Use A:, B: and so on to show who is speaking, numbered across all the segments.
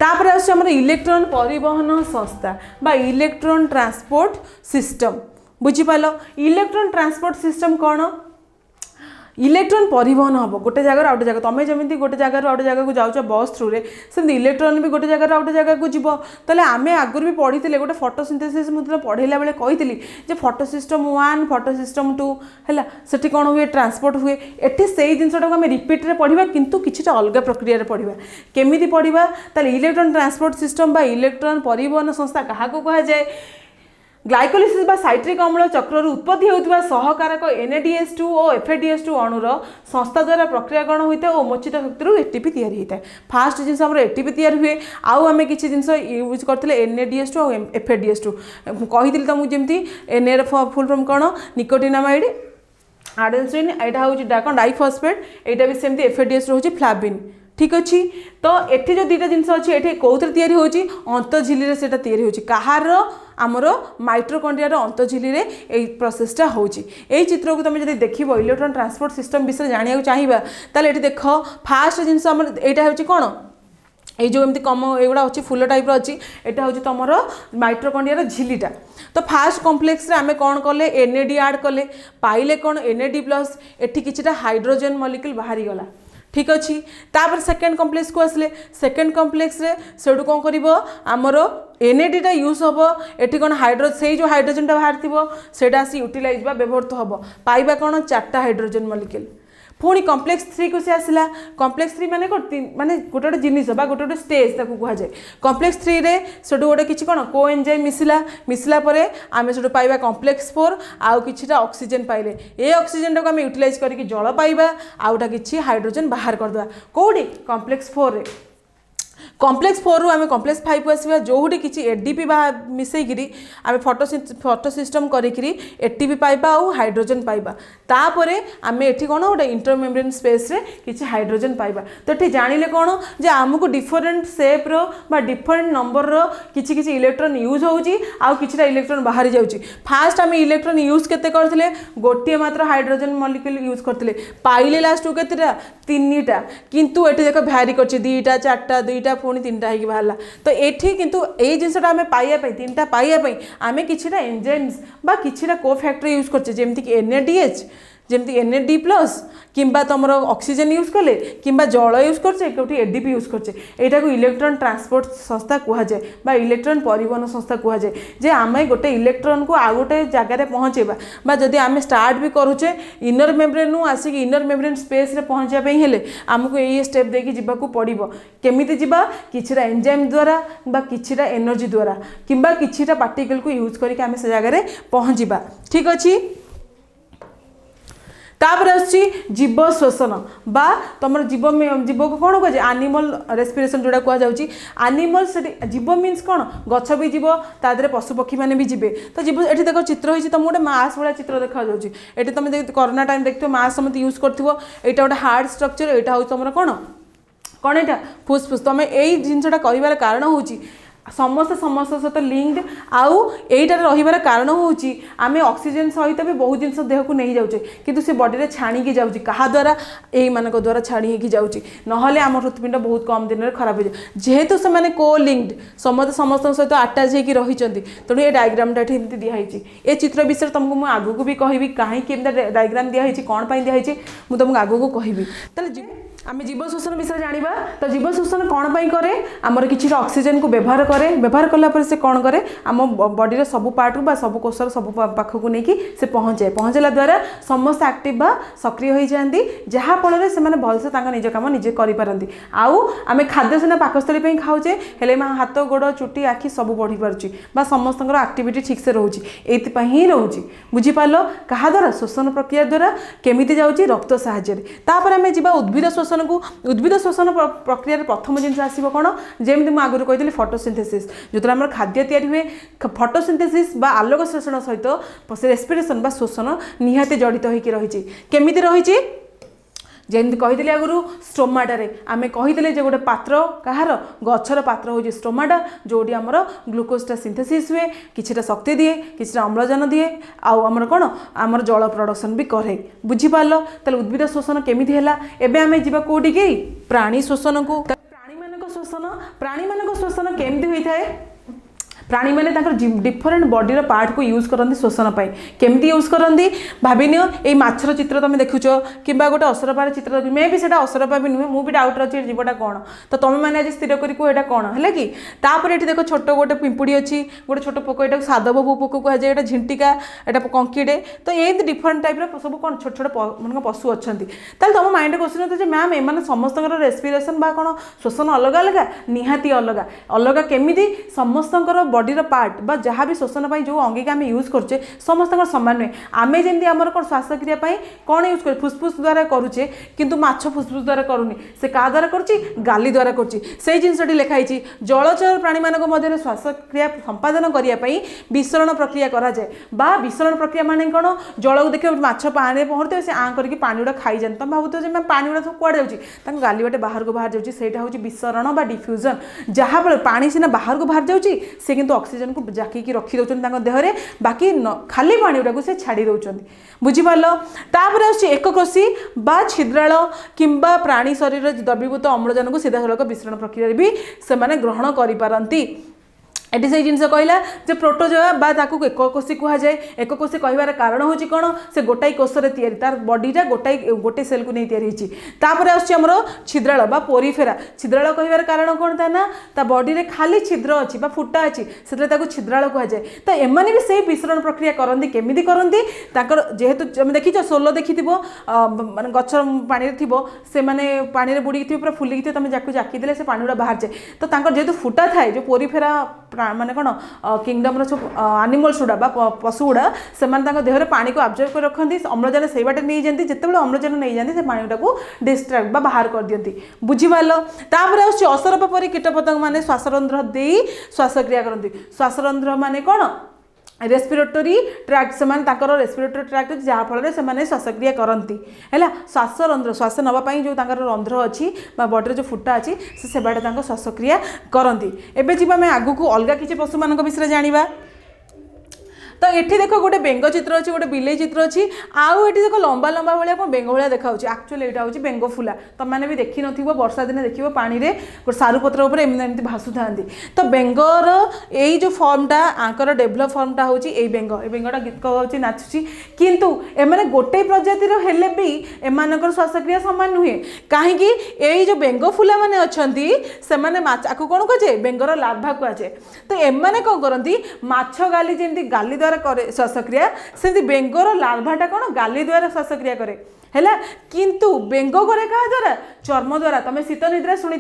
A: तापर आम इलेक्ट्रॉन परिवहन संस्था बा इलेक्ट्रॉन ट्रांसपोर्ट सिस्टम बुझीपाल इलेक्ट्रॉन ट्रांसपोर्ट सिस्टम कौन इलेक्ट्रॉन परिवहन हम गोटे जगह आउटे जगह तुम जमी गोटे जगह आउटे जगह को जाऊँ बस थ्रू रे सेमती इलेक्ट्रॉन भी गोटे जगह आउटे जगह को जीव ताले आमे आगुरी भी पढ़ी गोटे फोटोसिंथेसिस मुझे पढ़ेला बेले कही फोटो सिस्टम 1 फोटो सिस्टम 2 है सेठी कौन हुए ट्रांसपोर्ट हुए एटी से जिनटा आम रिपीट पढ़ा किंतु किसी अलग प्रक्रिया पढ़ा केमी पढ़ा ताले इलेक्ट्रॉन ट्रांसपोर्ट सिस्टम बा इलेक्ट्रॉन परिवहन संस्था क्या कह जाए ग्लाइकोलिसिस बा साइट्रिक अम्ल चक्र उत्पत्ति होता सहकारक NADH2 और FADH2 अणुर संस्था द्वारा प्रक्रियाकरण होता है और मोचित शक्ति एटीपी तैयारी होता है फास्ट जिन एटीपी तैयारी हुए आउ आम किसी जिन यूज करते NADH2 और FADH2 कही तुमको जमी NA फुल फॉर्म कौन निकोटिनामाइड आडेनोसिन यहाँ हूँ कौन डाइफॉस्फेट यहाँ भी सेमती FADH2 हूँ फ्लाविन ठीक अच्छी तो ये जो दुईटा जिन अच्छी ये कौन तैयारी होची अंतझिली से तैयारी होची कहार आमर माइट्रोकंड्रिया अंतझिली रे ये प्रोसेसटा होची यही चित्र को तुम जब देख इलेक्ट्रॉन ट्रांसपोर्ट सिस्टम विषय जाना चाहिए ताले ये देख फास्ट जिन यहाँ हूँ कौन ये जो एमती कम एगुड़ा अच्छी फुल टाइप अच्छी यहाँ हूँ तुम माइट्रोकंड्रिया झिलीटा तो फास्ट कॉम्प्लेक्स रे आमे कौन कले NAD ऐड कले पाइले कौन NAD प्लस एटी किछिटा हाइड्रोजन मॉलिक्यूल बाहरी गला ठीक अच्छी तापर सेकेंड कॉम्प्लेक्स को आसले सेकेंड कॉम्प्लेक्स रे सेठू कौन करिवो आमर NAD टा यूज हम एटी कौन हाइड्रो से जो हाइड्रोजन टा बाहर थी सेटा आसी यूटिलाइज बा व्यवहृत हम पाइबा कौन 4टा हाइड्रोजन मॉलिक्यूल पुणी कॉम्प्लेक्स 3 को सी आसला कॉम्प्लेक्स 3 माने माने गोटे गोटे जिनिस बा गोटे गोटे स्टेज ताकू कह जाए कॉम्प्लेक्स 3 रे सेठू गोटे किछि कौन को एंजाइम मिसला परे आमे सेठू पाइबा कॉम्प्लेक्स 4 आउ किछिटा ऑक्सीजन पाइले ए ऑक्सीजन टाको आमे यूटिलाइज करके जल पाइबा आउटा किछि हाइड्रोजन बाहर करदवा कोडी कॉम्प्लेक्स 4 रे कॉम्प्लेक्स 4 रु आम कॉम्प्लेक्स 5 को आसवा जोटी किसी ADP मिसेकरी आम फोटो सिस्टम करी ATP पाइबा और हाइड्रोजन पाइबा तापर आम एठी कौन गोटे इंटरमेम्ब्रेन स्पेस रे किसी हाइड्रोजन पाइबा तो ये जानिले कौन जे आमको डिफरेंट शेप रो बा डिफरेंट नंबर रो किसी किसी इलेक्ट्रॉन यूज होउची आउ किछिटा इलेक्ट्रॉन बाहरी जाउची फास्ट आम इलेक्ट्रॉन यूज केते करथिले गोटे मात्र हाइड्रोजन मॉलिक्यूल यूज करथिले पाइले लास्ट को केतेटा 3टा किंतु एठी देखो भ्यारी करछि 2टा 4टा 2टा पुणी 3टा होगी बाहर तो ये किंतु ये जिनसा आम पाइबापी 3टा पाइबापी आम किछिटा एंजाइम्स बा किछिटा कोफैक्टर यूज करछे जेमती कि NADH जमती NAD प्लस किंबा तुम ऑक्सीजन यूज कले किंबा जल यूज करछे कोठी ADP यूज करछे एटा को इलेक्ट्रॉन ट्रांसपोर्ट संस्था कह जाए बा इलेक्ट्रॉन परिवहन संस्था कह जाए जे आमे गोटे इलेक्ट्रॉन को आ गोटे जगार पहुँचेबा बा जदि आमे स्टार्ट भी करूचे इनर मेम्ब्रेन नु आसिक इनर मेम्ब्रेन स्पेस रे पहुँचा पई हेले आमको ये स्टेप देकी जिबाकू पड़िबो केमिति जिबा किछिटा एंजाइम द्वारा बा किछिटा एनर्जी द्वारा किंबा किछिटा पार्टिकल को यूज करके आमे से जगार पहुँचीबा ठीक अच्छी तापर आछि जीव श्वसन बा तुम जीव जीव को कौन कह एनिमल रेस्पिरेशन जोड़ा कह जाउची एनिमल से जीव मीन्स कौन गछ भी जीव तादरे पशु पक्षी मैंने भी जीवे तो जीव ये देख चित्र होती तुम गोटे मास भाया चित्र देखा जाऊँगी ये तुम कोरोना टाइम देखो मास समझ यूज कर यहाँ गोटे हार्ड स्ट्रक्चर यहाँ हूँ तुम कौन कौन यहाँ फुसफुस तुम यही जिनसा कर कारण हूँ समस्त सहित लिंक्ड आउ यहीटार रही कारण हूँ आम ऑक्सीजन सहित भी बहुत जिन देह को नहीं जाऊे किंतु से बॉडी में छाणी जाऊँगी क्या द्वारा यही मान द्वारा छाणी जाऊँगी नहले आम हृत्पिंड बहुत कम दिन में खराब हो जाए जेहेतु से को लिंक्ड समस्त सहित अटैच होकर रही तेणु ये डायग्रामटा एमती दिखाई ये चित्र विषय तुमको मुझे आगू भी कहि कहीं डायग्राम दिखाई कौन पर दिखाई मुझे तुमको आगू कहबी आम जीव शोषण विषय जाना तो जीव शोषण कौन पाई करे आमर किसी ऑक्सीजन को व्यवहार कला से कौन करे आम बॉडी सब पार्ट को सब कोषर सब पाख को लेकिन से पहुँचेला द्वारा समस्त एक्टिव बा सक्रिय हो जाती जहाँफल से भलसे निज कम निजे करें आउ आम खाद्य सीना पाकस्थली खाऊे हेले हाथ गोड़ चुटी आखि सब बढ़ी पार्ची समस्त एक्टिविटी ठीक से रोचे ये रोचे बुझीपार क्या द्वारा शोषण प्रक्रिया द्वारा केमी जाऊँगी रक्त साहाय्य तापर आम जा उद्भिद शोषण को उद्भिद शोषण प्रक्रिया प्रथम जिन आसो कौन जमी मुझे आगुरी कही फोटोसिंथेसिस जो आम खाद्य तैयारी हुए फोटोसिंथेसिस बा आलोक शोषण सहित रेस्पिरेशन बा शोषण निहाती जड़ित होकर रही केमिति रही जमी कही आगुरी स्टोमाटारे आम कही गोटे पात्र कहार गचर पात्र हूँ स्टोमाटा जोटी आमर ग्लूकोजटा सिंथेसिस हुए किछिटा शक्ति दिए किछिटा अम्लजान दिए आमर कौन आमर जल प्रोडक्शन भी करे बुझीपार ताले उद्भिद शोषण केमिति हैला एबे आमे जिबा कोडी के प्राणी शोषण को प्राणी मानक श्वसन प्राणी मान श्वसन केमती होता है प्राणी मैंने डिफरेंट बॉडीर पार्ट को यूज करती श्वसन केमती यूज करती भाविनि ये माछर चित्र तुम देखुच कि गोटे असरपार चित्र मे भी से असरपा भी नुहे मुझे डाउट अच्छे जीवटा कौन तो तुम मैंने आज स्थिर करी कह कौन है कि तापर ये देख छोट गोटे पिंपुड़ी अच्छी गोटे छोट पोक यहाँ साधव पोक कहुए यहाँ झिंटिका यहाँ कंकीडे तो ये डिफरेंट टाइप सब कौन छोट छोट मान पशु अच्छा तुम माइंड क्वेश्चन होता है मैम एम समस्त रेस्पिरेसन बा कौन श्वसन अलग अलग निहाती अलग अलग केमी समस्त बॉडीर पार्ट बा जहाँ भी श्वसन जो अंगिका आम यूज करुचे समस्त सामान नुहे आम जमी आम कौन श्वासक्रिया कौन यूज कर फुसफुस द्वारा करुचे किंतु माछ फुसफुस द्वारा करूनी से क्या द्वारा करुच्ची गाली द्वारा करुच्ची से जिनसटी लिखाई जलचर प्राणी मान मध्य श्वासक्रिया संपादन करने विसरण प्रक्रिया कराए बा विसरण प्रक्रिया मान कौन जल को देखिए माछ पानी पहरते से आ करके पानी गुड़ा खाई जाए तुम भावुथ मैं पानी गुड़ा सब कौड़े जाऊँगी गाली बाटे बाहर को बाहर जाऊँगी हूँ विसरण बा डिफ्यूजन जहाँ फल पानी सीना बाहर को बाहर जाऊँगी से किंतु ऑक्सीजन को जाकी रखी दौरान देहरे बाकी खाली पानी गुड़ा से छाड़ी दौरान बुझिपार तापर एककोशी बा छिद्राल किंबा प्राणी शरीर द्रवीभूत अम्लजान को सीधा सड़क विसरण प्रक्रिया भी से ग्रहण करिपारंती एटी से जिनस कहला जे प्रोटोजोआ बा ताकू एककोशी कहुए एककोशी कहबार कारण होची कौन से गोटाई कोषरे तैयारी तार बॉडीटा गोटे सेल को नहीं तैयारी तापर आमर छिद्राल बा पोरीफेरा छिद्राल कहबार कारण कौन था ना ता बॉडी रे खाली छिद्र अच्छी बा फुटा अच्छी से छिद्राल कहुए तो एमाने भी से विसरण प्रक्रिया करती केमिति करती जेहेतु तुम देखी सोलो देखी माने गछ पानी थी से माने पानी रे बुड़ी पूरा फुलिक थे तुम जाकू जाकी देले से पानी गुड़ा बाहर जाए तो जेहेतु फुटा थाए जो पोरीफेरा माने कौन किंगडम सब एनिमल्स गुड़ा पशु गुड़ा से देहरे पानी को अब्जर्व कर रखती अम्लजान से बाटे नहीं जाती जिते अम्लजान नहीं जाती से पानी गुड़ा को डिस्ट्राक्ट बा बाहर कर दियंती बुझिपाल तापर असरपा परी कीटपतंग माने श्वासरंध्र दे श्वासक्रिया करती श्वासरंध्र माने कौन रेस्पिरेटरी ट्रैक्ट से रेस्पिरेटरी ट्रैक्ट जहाँ फल से श्वासक्रिया करती है श्वासरंध्र श्वास नापी जो रंध्र अच्छी बॉडी जो फुटा अच्छी से बाटे श्वासक्रिया करती एवं जी आम आगू को अलग किसी पशु मान विषय जाना तो ये देख गोटे बेंग चित्र अच्छी गोटे बिले चित्र अच्छी आउ ये देख लंबा लंबा भाया कौन बेंग भाया देखा एक्चुअली यहाँ हूँ बेंग फुला तुम मैंने भी देखी न वर्षा दिन देखिए पानी में गोटे सारुपत्र उपर एमती भासु था तो बेंगर यही जो फर्मटा आंकर डेभलप फर्मटा हूँ ये बेंगटा गीत गाँव नाचुची किंतु एमाने गोटे प्रजातिर हेले भी एमानकर श्वासक्रिया सामान नुहे कहीं यही जो बेंग फुला मैंने अच्छा से कौन कहे बेंगर लार्भा कहुए तो एमाने कौन करती माछ गाली जमी गाली द्वारा करे श्वासक्रिया से बेंगर लार्भाटा कौन गाली द्वारा श्वासक्रिया करे है किंतु बेंग करे क्या द्वारा चर्म द्वारा तुम शीत निद्रा शुणी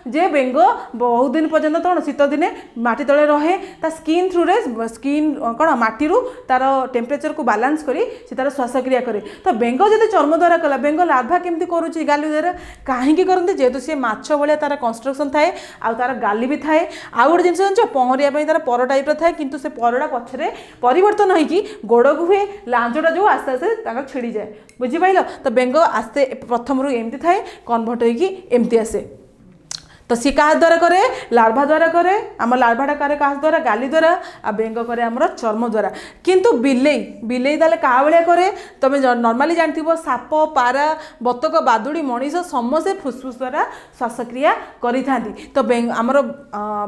A: जे बेंग बहुत दिन पर्यंत कौन शीत दिने माटी तले रहे ता स्किन थ्रू रे स्किन कौन माटी तार टेम्परेचर को बालांस करी से तार श्वासक्रिया करे तो बेंग जब चर्म द्वारा कला बेंग लार्भा केमती करुच्ची गाली द्वारा कहीं करती जेहेतु सी माछ भाया तार कंस्ट्रक्शन थाए आ तार गाली भी थाए आउ गोटे जिन जान पहरिया तार पर टाइप थाए किंतु से परटा पछरे परिवर्तन होगी गोड़ को हुए लांचटा जो आस्ते आस्ते छिड़ी जाए बुझिपाइल तो बेंग आस्ते प्रथम एमती थाए कन्वर्ट होमती आसे तो सी क्या द्वारा करे लार्भा द्वारा करे आम लार्भाटा करे क्या द्वारा गाली द्वारा आ बेंग करे आमर चर्म द्वारा किंतु बिलेई बिलेई ताले क्या भाया करे तुम नॉर्मली जानथि साप पारा बतक बादुड़ी मनीष समस्ते फुसफुस द्वारा श्वासक्रिया करी थांती तो आमर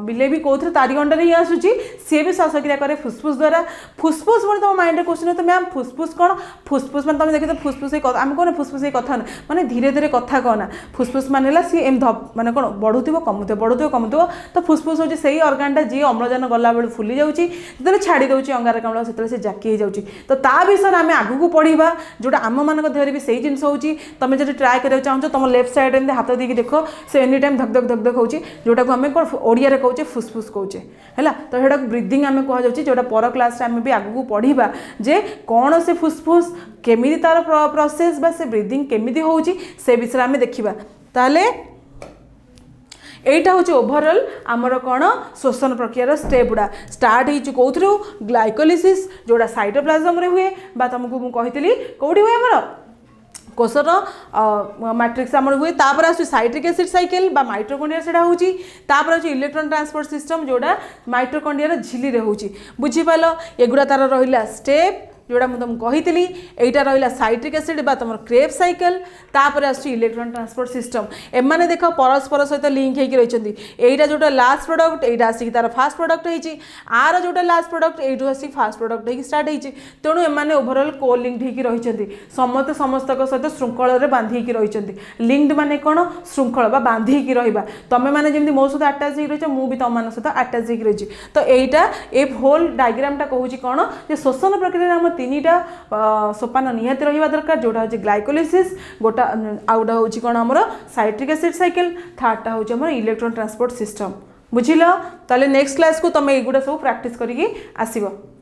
A: बिलेई भी कौन तारी अंडर ही आसूची सी भी श्वासक्रिया करे फुसफुस द्वारा फुसफुस मैं तुम माइंड क्वेश्चन है तो मैम फुसफुस कौन फुसफुस मैंने तुम देखिए फुसफुस आम कौन फुसफुस कथा ना माने धीरे धीरे कथा कहना फुसफुस मान सी एम माने कौन बढ़ुव कमुव बढ़ुव कमुव तो फुसफुस हूँ से अर्गानटा जी अम्लजान गला बेलू फुली जाऊँगी जो छाड़ी दूसरी अंगारकाम्ल से जाकी जाऊँगी तो ता विषय आम आगू को पढ़ा जोटा आम मान देहरे भी सही जिन हो तुम जो ट्राए कर चाहो तुम लेफ्ट साइड एम हाथ देकी देख से एनी टाइम धक धक धक धक हो जोटा को आम कौन ओडिया कहे फुसफुस कहे है तो यहाँ ब्रीदिंग आम कहुच्छे जोटा पर क्लास आम भी आगू को पढ़ा जे कौन से फुसफुस केमी तार प्रोसेस बा से ब्रीदिंग केमी होची से विषय आम देखा ताले एटा हूँ ओभरऑल आमर कौन श्वसन प्रक्रियार स्टेप गुड़ा स्टार्ट हो ग्लाइकोलिसिस जोड़ा साइटोप्लाज्म रे हुए बा तुमको मुझे कौटी हुए आमर कोषर मैट्रिक्स आमर हुए तापर आस साइट्रिक एसिड साइकेल बा माइटोकॉन्ड्रिया सेटा होची तापर आस इलेक्ट्रॉन ट्रांसपोर्ट सिस्टम जोड़ा माइटोकॉन्ड्रिया झिली रे होची बुझिपाल एगुड़ा तार रहिला स्टेप जोड़ा मुझे तुमको कही एटा रहा साइट्रिक एसिड बा तुम क्रेब्स साइकिल तापर आस इलेक्ट्रॉन ट्रांसपोर्ट सिस्टम एमाने देख परस्पर सहित लिंक होकर रही एटा जोटा लास्ट प्रोडक्ट एटा आसिक तार फास्ट प्रोडक्ट होती आर जोटा लास्ट प्रोडक्ट एठू आसिक फास्ट प्रोडक्ट होकर स्टार्ट होती तेणु एमाने ओभरऑल को लिंक्ड होकर रही समस्त समस्त सहित श्रृंखल बांधिकी रही लिंक्ड माने कौन श्रृंखल बा बांधिकी रहा तुम मैंने जमी मो सहित आटाच हो रही मुझे तुम मान सहित आटाच हो रही तो यहाँ ए होल डायग्रामटा कहूँ कौन जे शोषण प्रक्रिया आम तीनटा सोपान निहाती रहा दरकार जोटा हूँ ग्लाइकोलिसिस गोटा आउटा हूँ कौन आमर साइट्रिक एसिड साइकिल थर्डटा हूँ आम इलेक्ट्रॉन ट्रांसपोर्ट सिस्टम बुझिल ताले नेक्स्ट क्लास को तुम एगुड़ा सब प्रैक्टिस करके आसब।